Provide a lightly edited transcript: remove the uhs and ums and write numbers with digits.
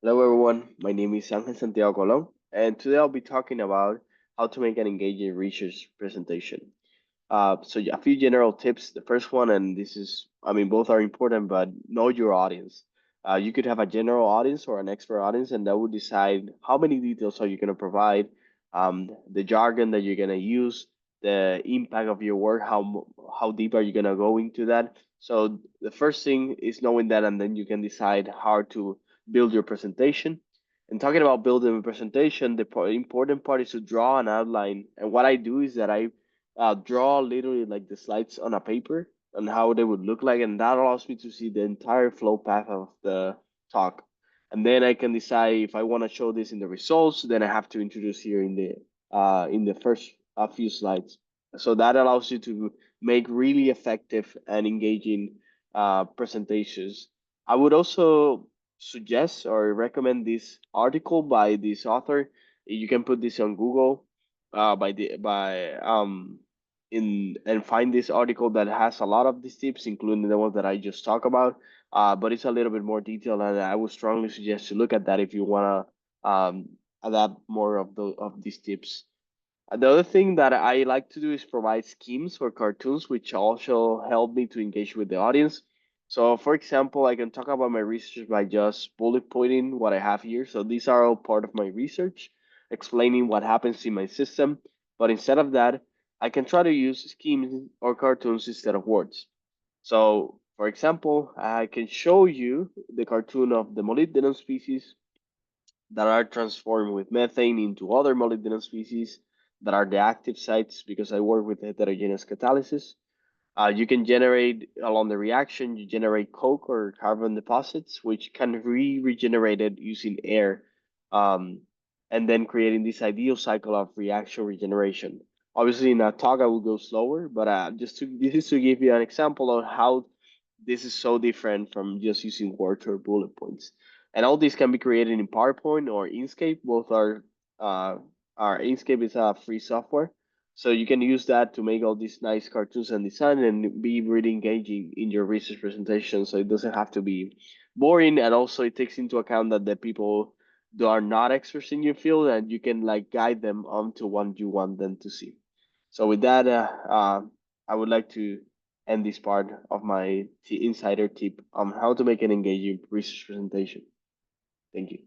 Hello everyone, my name is Santiago, and today I'll be talking about how to make an engaging research presentation. A few general tips. The first one, and this is, both are important, but know your audience. You could have a general audience or an expert audience, and that would decide how many details are you going to provide, the jargon that you're going to use, the impact of your work, how deep are you going to go into that. So the first thing is knowing that, and then you can decide how to build your presentation. And talking about building a presentation, the important part is to draw an outline. And what I do is that I draw literally like the slides on a paper and how they would look like, and that allows me to see the entire flow path of the talk. And then I can decide if I want to show this in the results, then I have to introduce here in the first few slides. So that allows you to make really effective and engaging presentations. I would also suggest or recommend this article by this author. You can put this on Google by in and find this article that has a lot of these tips, including the ones that I just talked about. But it's a little bit more detailed, and I would strongly suggest to look at that if you wanna adapt more of these tips. The other thing that I like to do is provide schemes or cartoons, which also help me to engage with the audience. So, for example, I can talk about my research by just bullet pointing what I have here. So, these are all part of my research, explaining what happens in my system. But instead of that, I can try to use schemes or cartoons instead of words. So, for example, I can show you the cartoon of the molybdenum species that are transformed with methane into other molybdenum species that are the active sites because I work with heterogeneous catalysis. You can generate along the reaction, you generate coke or carbon deposits, which can be regenerated using air, um, and then creating this ideal cycle of reaction regeneration. Obviously, in a talk, I will go slower, but this is to give you an example of how this is so different from just using words or bullet points. And all these can be created in PowerPoint or Inkscape. Both uh, are Inkscape is a free software, so you can use that to make all these nice cartoons and design and be really engaging in your research presentation. So it doesn't have to be boring, and also it takes into account that the people that are not experts in your field, and you can like guide them onto what you want them to see. So with that, I would like to end this part of my insider tip on how to make an engaging research presentation. Thank you.